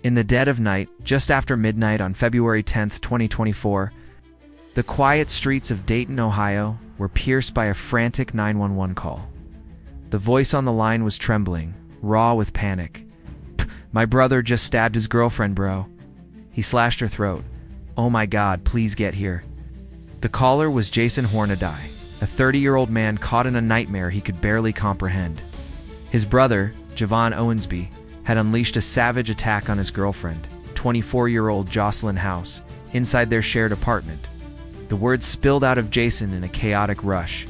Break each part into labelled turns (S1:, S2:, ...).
S1: In the dead of night, just after midnight on February 10, 2024, the quiet streets of Dayton, Ohio, were pierced by a frantic 911 call. The voice on the line was trembling, raw with panic. "My brother just stabbed his girlfriend, bro. He slashed her throat. Oh my God, please get here." The caller was Joselyn House, a 30-year-old man caught in a nightmare he could barely comprehend. His brother, Javon Owensby, had unleashed a savage attack on his girlfriend, 24-year-old Joselyn House, inside their shared apartment. The words spilled out of Jason in a chaotic rush,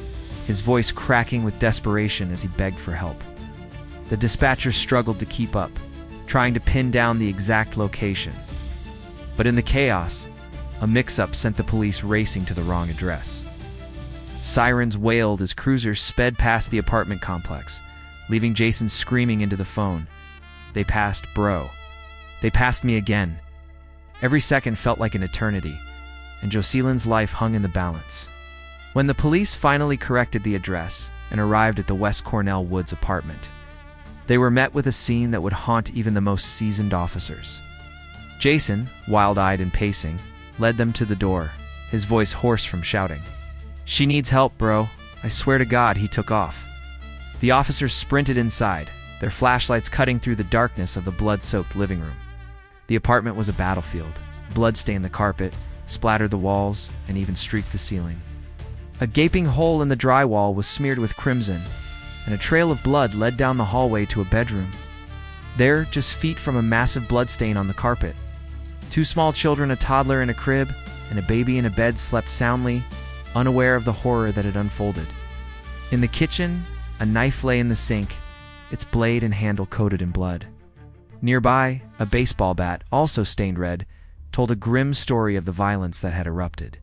S1: his voice cracking with desperation as he begged for help. The dispatcher struggled to keep up, trying to pin down the exact location. But in the chaos, a mix-up sent the police racing to the wrong address. Sirens wailed as cruisers sped past the apartment complex, leaving Jason screaming into the phone. "They passed, bro. They passed me again." Every second felt like an eternity, and Joselyn's life hung in the balance. When the police finally corrected the address and arrived at the West Cornell Woods apartment, they were met with a scene that would haunt even the most seasoned officers. Jason, wild-eyed and pacing, led them to the door, his voice hoarse from shouting. "She needs help, bro. I swear to God," he took off. The officers sprinted inside, their flashlights cutting through the darkness of the blood-soaked living room. The apartment was a battlefield. Blood stained the carpet, splattered the walls, and even streaked the ceiling. A gaping hole in the drywall was smeared with crimson, and a trail of blood led down the hallway to a bedroom. There, just feet from a massive bloodstain on the carpet, 2 small children, a toddler in a crib, and a baby in a bed slept soundly, unaware of the horror that had unfolded. In the kitchen, a knife lay in the sink, its blade and handle coated in blood. Nearby, a baseball bat, also stained red, told a grim story of the violence that had erupted.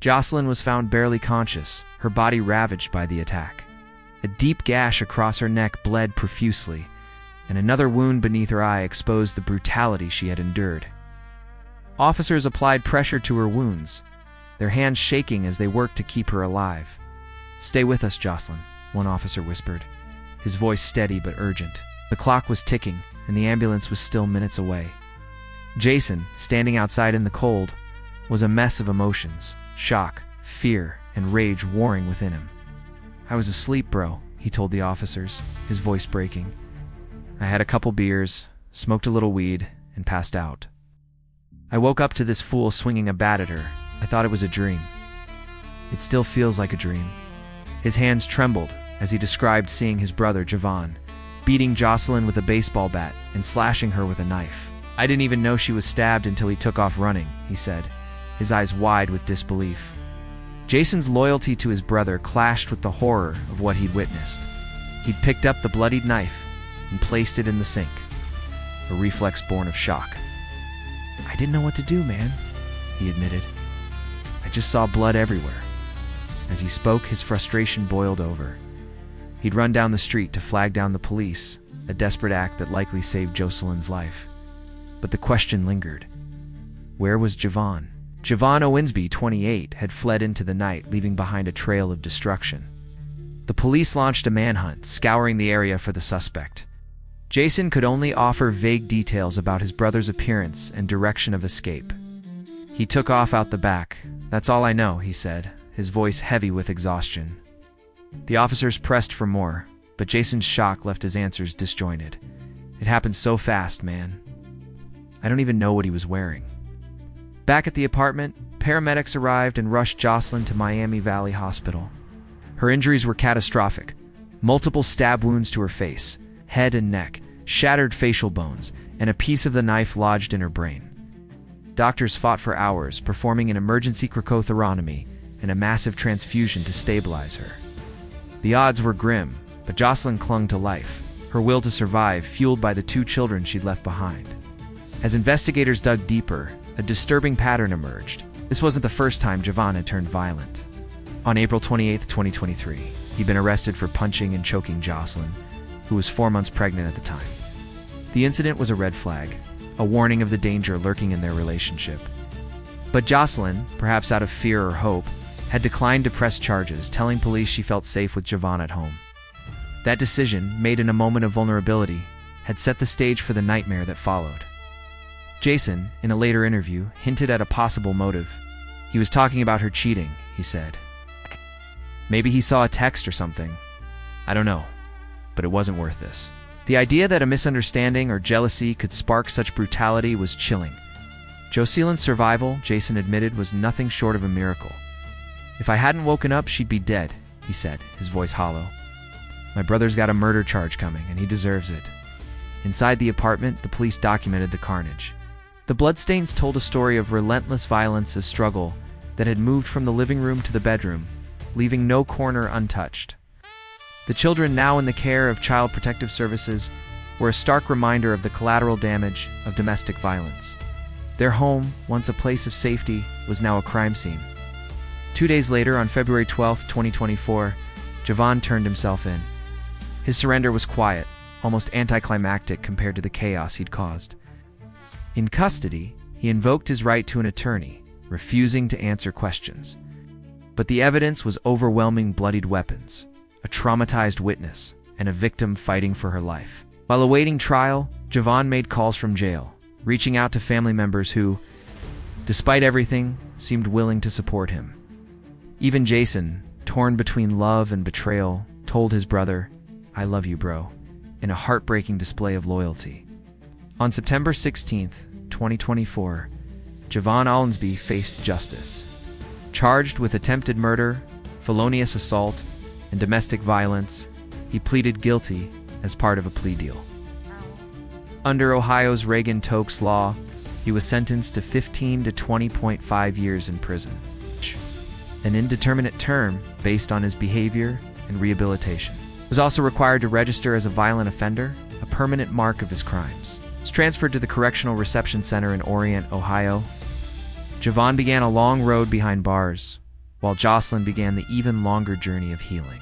S1: Joselyn was found barely conscious, her body ravaged by the attack. A deep gash across her neck bled profusely, and another wound beneath her eye exposed the brutality she had endured. Officers applied pressure to her wounds, their hands shaking as they worked to keep her alive. "Stay with us, Joselyn," one officer whispered, his voice steady but urgent. The clock was ticking, and the ambulance was still minutes away. Jason, standing outside in the cold, was a mess of emotions, shock, fear, and rage warring within him. "I was asleep, bro," he told the officers, his voice breaking. "I had a couple beers, smoked a little weed, and passed out. I woke up to this fool swinging a bat at her. I thought it was a dream. It still feels like a dream." His hands trembled as he described seeing his brother, Javon, beating Joselyn with a baseball bat and slashing her with a knife. "I didn't even know she was stabbed until he took off running," he said, his eyes wide with disbelief. Jason's loyalty to his brother clashed with the horror of what he'd witnessed. He'd picked up the bloodied knife and placed it in the sink, a reflex born of shock. "I didn't know what to do, man," he admitted. "I just saw blood everywhere." As he spoke, his frustration boiled over. He'd run down the street to flag down the police, a desperate act that likely saved Joselyn's life. But the question lingered. Where was Javon? Javon Owensby, 28, had fled into the night, leaving behind a trail of destruction. The police launched a manhunt, scouring the area for the suspect. Jason could only offer vague details about his brother's appearance and direction of escape. "He took off out the back. That's all I know," he said, his voice heavy with exhaustion. The officers pressed for more, but Jason's shock left his answers disjointed. "It happened so fast, man. I don't even know what he was wearing." Back at the apartment, paramedics arrived and rushed Joselyn to Miami Valley Hospital. Her injuries were catastrophic. Multiple stab wounds to her face, head and neck, shattered facial bones, and a piece of the knife lodged in her brain. Doctors fought for hours, performing an emergency cricothyrotomy and a massive transfusion to stabilize her. The odds were grim, but Joselyn clung to life, her will to survive fueled by the 2 children she'd left behind. As investigators dug deeper, a disturbing pattern emerged. This wasn't the first time Javon had turned violent. On April 28, 2023, he'd been arrested for punching and choking Joselyn, who was 4 months pregnant at the time. The incident was a red flag, a warning of the danger lurking in their relationship. But Joselyn, perhaps out of fear or hope, had declined to press charges, telling police she felt safe with Javon at home. That decision, made in a moment of vulnerability, had set the stage for the nightmare that followed. Jason, in a later interview, hinted at a possible motive. He was talking about her cheating, he said. Maybe he saw a text or something. I don't know, but it wasn't worth this. The idea that a misunderstanding or jealousy could spark such brutality was chilling. Joselyn's survival, Jason admitted, was nothing short of a miracle. If I hadn't woken up, she'd be dead, he said, his voice hollow. My brother's got a murder charge coming, and he deserves it. Inside the apartment, the police documented the carnage. The bloodstains told a story of relentless violence as struggle that had moved from the living room to the bedroom, leaving no corner untouched. The children, now in the care of Child Protective Services, were a stark reminder of the collateral damage of domestic violence. Their home, once a place of safety, was now a crime scene. 2 days later, on February 12, 2024, Jovan turned himself in. His surrender was quiet, almost anticlimactic compared to the chaos he'd caused. In custody, he invoked his right to an attorney, refusing to answer questions. But the evidence was overwhelming: bloodied weapons, a traumatized witness, and a victim fighting for her life. While awaiting trial, Jovan made calls from jail, reaching out to family members who, despite everything, seemed willing to support him. Even Jason, torn between love and betrayal, told his brother, "I love you, bro," in a heartbreaking display of loyalty. On September 16, 2024, Jovan Allensby faced justice. Charged with attempted murder, felonious assault, and domestic violence, he pleaded guilty as part of a plea deal. Under Ohio's Reagan-Tokes law, he was sentenced to 15 to 20.5 years in prison, an indeterminate term based on his behavior and rehabilitation. He was also required to register as a violent offender, a permanent mark of his crimes. He was transferred to the Correctional Reception Center in Orient, Ohio. Jovan began a long road behind bars, while Joselyn began the even longer journey of healing.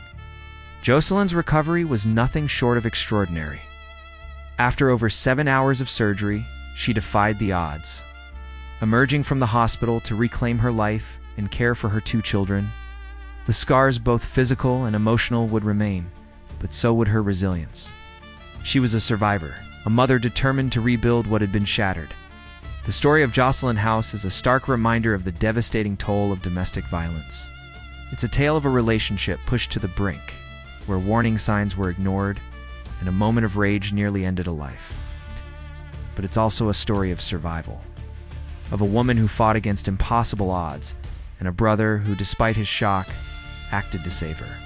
S1: Joselyn's recovery was nothing short of extraordinary. After over 7 hours of surgery, she defied the odds. Emerging from the hospital to reclaim her life and care for her 2 children, the scars, both physical and emotional, would remain, but so would her resilience. She was a survivor, a mother determined to rebuild what had been shattered. The story of Joselyn House is a stark reminder of the devastating toll of domestic violence. It's a tale of a relationship pushed to the brink, where warning signs were ignored and a moment of rage nearly ended a life. But it's also a story of survival, of a woman who fought against impossible odds, and a brother who, despite his shock, acted to save her.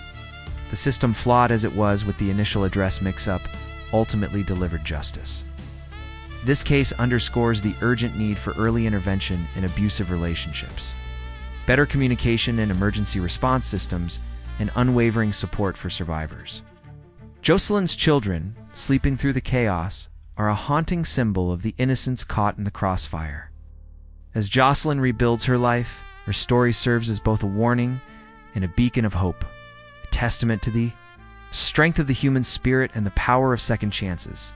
S1: The system, flawed as it was with the initial address mix-up, ultimately delivered justice. This case underscores the urgent need for early intervention in abusive relationships, better communication in emergency response systems, and unwavering support for survivors. Joselyn's children, sleeping through the chaos, are a haunting symbol of the innocence caught in the crossfire. As Joselyn rebuilds her life, her story serves as both a warning and a beacon of hope, a testament to the strength of the human spirit and the power of second chances.